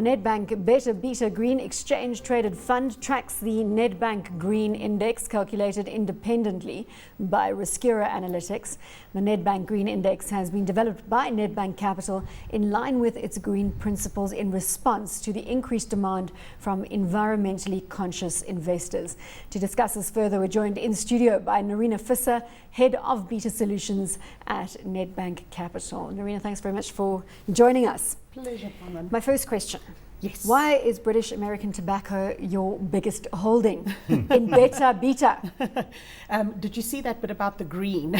Nedbank BettaBeta Green Exchange Traded Fund tracks the Nedbank Green Index calculated independently by Riscura Analytics. The Nedbank Green Index has been developed by Nedbank Capital in line with its green principles in response to the increased demand from environmentally conscious investors. To discuss this further, we're joined in studio by Nerina Visser, Head of Beta Solutions at Nedbank Capital. Nerina, thanks very much for joining us. Pleasure, Carmen. My first question. Yes. Why is British American Tobacco your biggest holding in BettaBeta? Did you see that bit about the green?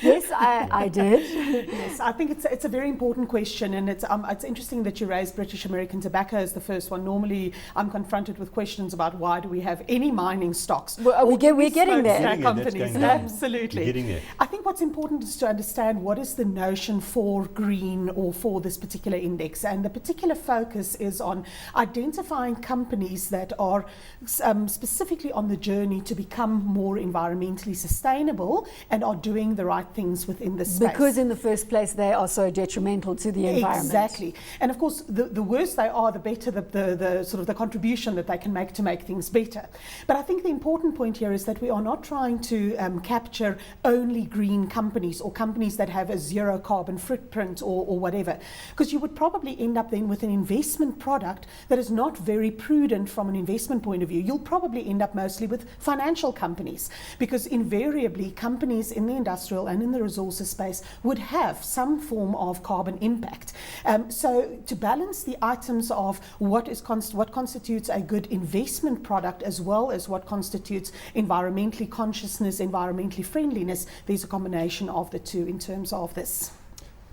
Yes, I did. Yes, I think it's a very important question, and it's interesting that you raised British American Tobacco as the first one. Normally, I'm confronted with questions about why do we have any mining stocks? Well, we're getting there. Companies. Absolutely. We're getting there. I think what's important is to understand what is the notion for green or for this particular index, and the particular focus is on identifying companies that are specifically on the journey to become more environmentally sustainable and are doing the right things within the space. Because in the first place they are so detrimental to the environment. Exactly. And of course the worse they are, the better the sort of the contribution that they can make to make things better. But I think the important point here is that we are not trying to capture only green companies or companies that have a zero carbon footprint or whatever, because you would probably end up then with an investment product that is not very prudent from an investment point of view. You'll probably end up mostly with financial companies, because invariably companies in the industrial and in the resources space would have some form of carbon impact. So to balance the items of what constitutes a good investment product as well as what constitutes environmentally consciousness, environmentally friendliness, there's a combination of the two in terms of this.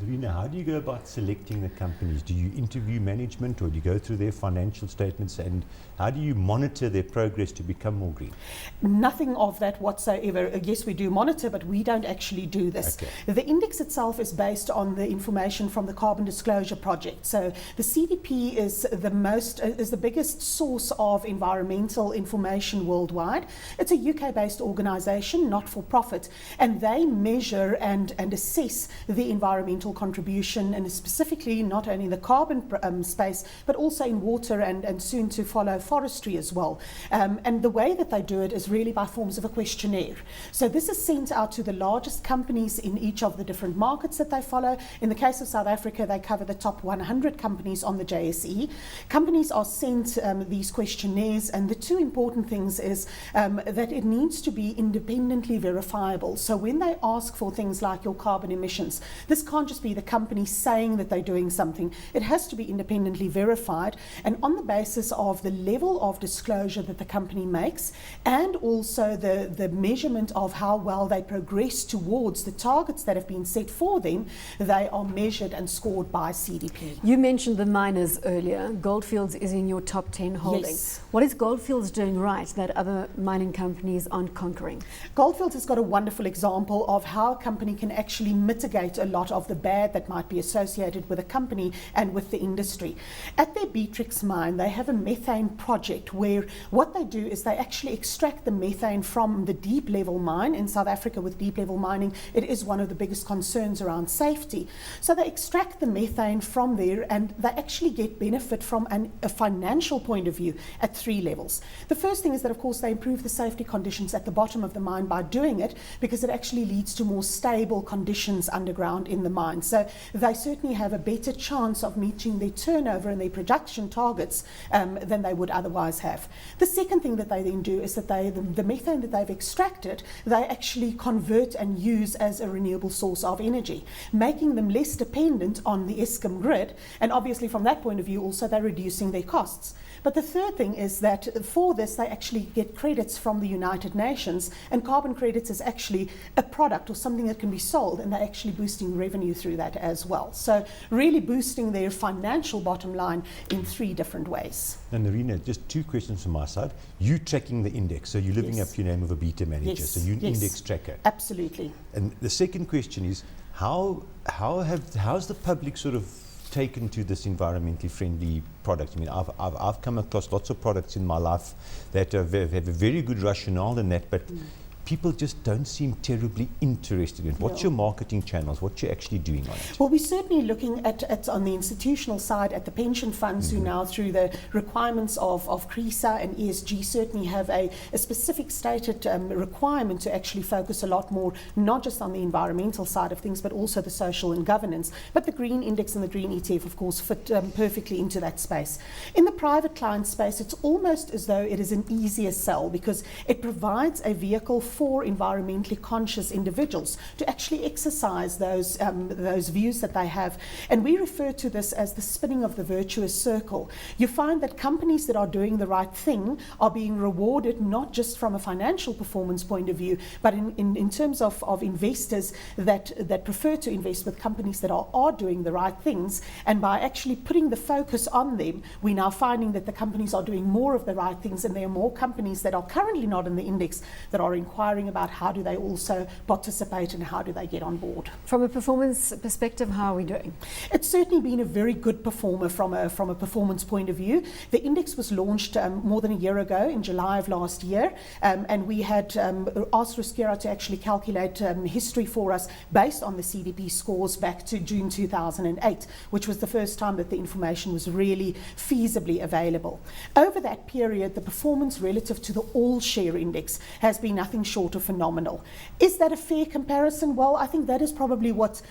Nerina, how do you go about selecting the companies? Do you interview management, or do you go through their financial statements, and how do you monitor their progress to become more green? Nothing of that whatsoever. Yes, we do monitor, but we don't actually do this. Okay. The index itself is based on the information from the Carbon Disclosure Project. So the CDP is the biggest source of environmental information worldwide. It's a UK-based organisation, not for profit, and they measure and assess the environmental contribution, and specifically not only in the carbon space, but also in water and soon to follow forestry as well. And the way that they do it is really by forms of a questionnaire. So this is sent out to the largest companies in each of the different markets that they follow. In the case of South Africa, they cover the top 100 companies on the JSE. Companies are sent these questionnaires, and the two important things is that it needs to be independently verifiable. So when they ask for things like your carbon emissions, this can't just be the company saying that they're doing something. It has to be independently verified, and on the basis of the level of disclosure that the company makes, and also the measurement of how well they progress towards the targets that have been set for them, they are measured and scored by CDP. You mentioned the miners earlier. Goldfields is in your top 10 holdings. Yes. What is Goldfields doing right that other mining companies aren't conquering? Goldfields has got a wonderful example of how a company can actually mitigate a lot of the bad that might be associated with a company and with the industry. At their Beatrix mine, they have a methane project where what they do is they actually extract the methane from the deep level mine. In South Africa, with deep level mining, it is one of the biggest concerns around safety. So they extract the methane from there, and they actually get benefit from a financial point of view at 3 levels. The first thing is that, of course, they improve the safety conditions at the bottom of the mine by doing it, because it actually leads to more stable conditions underground in the mine. So they certainly have a better chance of meeting their turnover and their production targets than they would otherwise have. The second thing that they then do is that the methane that they've extracted, they actually convert and use as a renewable source of energy, making them less dependent on the Eskom grid, and obviously from that point of view also they're reducing their costs. But the third thing is that for this they actually get credits from the United Nations, and carbon credits is actually a product or something that can be sold, and they're actually boosting revenue through that as well. So really boosting their financial bottom line in 3 different ways. Now, Nerina, just 2 questions from my side. You tracking the index, so you're living Yes. up to your name of a beta manager, Yes. so you're an Yes. index tracker. Absolutely. And the second question is, how's the public sort of taken to this environmentally friendly product? I mean, I've come across lots of products in my life that have a very good rationale in that, but people just don't seem terribly interested in it. What's your marketing channels? What you're actually doing on it? Well, we're certainly looking at on the institutional side at the pension funds who now, through the requirements of CRISA and ESG, certainly have a specific stated requirement to actually focus a lot more, not just on the environmental side of things, but also the social and governance. But the Green Index and the Green ETF, of course, fit perfectly into that space. In the private client space, it's almost as though it is an easier sell because it provides a vehicle for environmentally conscious individuals to actually exercise those views that they have. And we refer to this as the spinning of the virtuous circle. You find that companies that are doing the right thing are being rewarded not just from a financial performance point of view, but in terms of investors that prefer to invest with companies that are doing the right things. And by actually putting the focus on them, we're now finding that the companies are doing more of the right things, and there are more companies that are currently not in the index that are inquiring about how do they also participate and how do they get on board. From a performance perspective, how are we doing? It's certainly been a very good performer from a performance point of view. The index was launched more than a year ago in July of last year, and we had asked Riscura to actually calculate history for us based on the CDP scores back to June 2008, which was the first time that the information was really feasibly available. Over that period, the performance relative to the all-share index has been nothing short of phenomenal. Is that a fair comparison? Well, I think that is probably what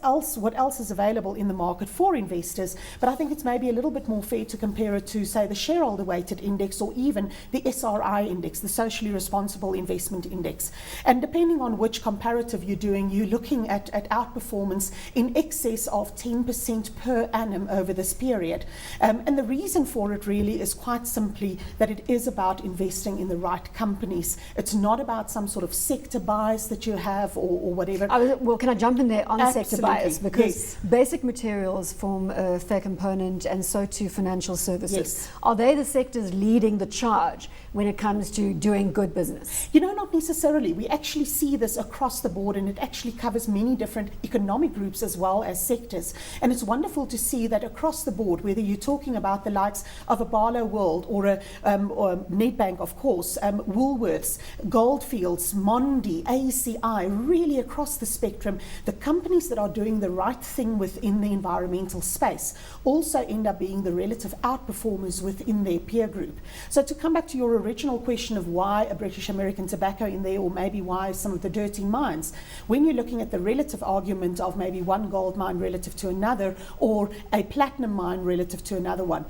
else is available in the market for investors, but I think it's maybe a little bit more fair to compare it to, say, the shareholder-weighted index or even the SRI index, the Socially Responsible Investment Index. And depending on which comparative you're doing, you're looking at outperformance in excess of 10% per annum over this period. And the reason for it really is quite simply that it is about investing in the right companies. It's not about some sort of sector bias that you have or whatever. Well, can I jump in there on sector bias? Because yes. Basic materials form a fair component, and so too financial services. Yes. Are they the sectors leading the charge when it comes to doing good business? You know, not necessarily. We actually see this across the board, and it actually covers many different economic groups as well as sectors. And it's wonderful to see that across the board, whether you're talking about the likes of a Barlow World or Nedbank, of course, Woolworths, Goldfields, Mondi, ACI, really across the spectrum, the companies that are doing the right thing within the environmental space also end up being the relative outperformers within their peer group. So to come back to your original question of why a British American Tobacco in there, or maybe why some of the dirty mines, when you're looking at the relative argument of maybe one gold mine relative to another or a platinum mine relative to another one,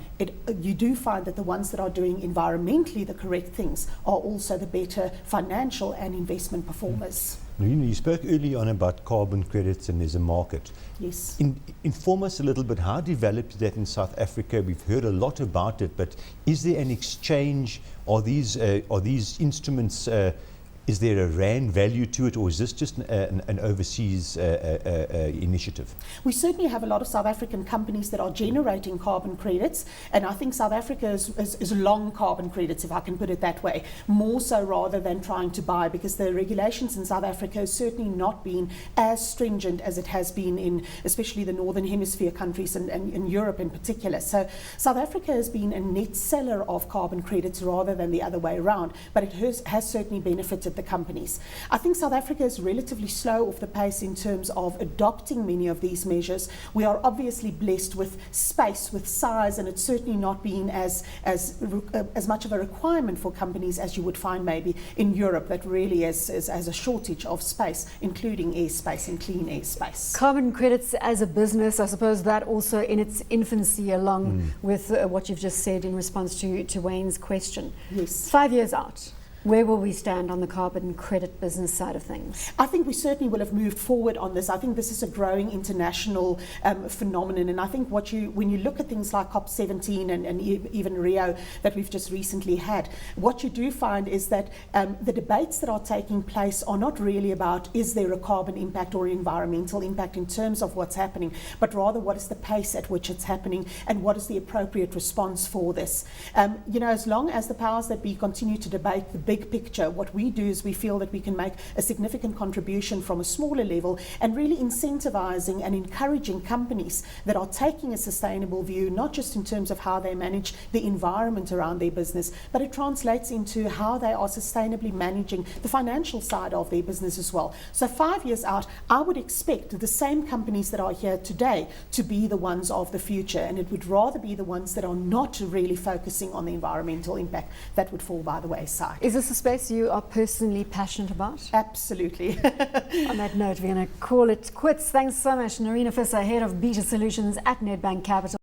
you do find that the ones that are doing environmentally the correct things are also the better financial and investment performers. You spoke early on about carbon credits and there's a market. Yes. Inform us a little bit, how developed that in South Africa? We've heard a lot about it, but is there an exchange? Are these instruments, is there a rand value to it, or is this just an overseas initiative? We certainly have a lot of South African companies that are generating carbon credits, and I think South Africa is long carbon credits, if I can put it that way, more so rather than trying to buy, because the regulations in South Africa has certainly not been as stringent as it has been in especially the Northern Hemisphere countries and in Europe in particular. So South Africa has been a net seller of carbon credits rather than the other way around, but it has certainly benefited the companies. I think South Africa is relatively slow off the pace in terms of adopting many of these measures. We are obviously blessed with space, with size, and it's certainly not been as much of a requirement for companies as you would find maybe in Europe, that really has a shortage of space, including airspace and clean airspace. Carbon credits as a business, I suppose that also in its infancy, along with what you've just said in response to Wayne's question. Yes. 5 years out, where will we stand on the carbon credit business side of things? I think we certainly will have moved forward on this. I think this is a growing international phenomenon, and I think when you look at things like COP17 and even Rio that we've just recently had, what you do find is that the debates that are taking place are not really about is there a carbon impact or environmental impact in terms of what's happening, but rather what is the pace at which it's happening and what is the appropriate response for this. As long as the powers that be continue to debate the big picture. What we do is we feel that we can make a significant contribution from a smaller level, and really incentivizing and encouraging companies that are taking a sustainable view, not just in terms of how they manage the environment around their business, but it translates into how they are sustainably managing the financial side of their business as well. So 5 years out, I would expect the same companies that are here today to be the ones of the future, and it would rather be the ones that are not really focusing on the environmental impact that would fall by the wayside. Is this a space you are personally passionate about? Absolutely. On that note, we're going to call it quits. Thanks so much, Narina Visser, Head of Beta Solutions at Nedbank Capital.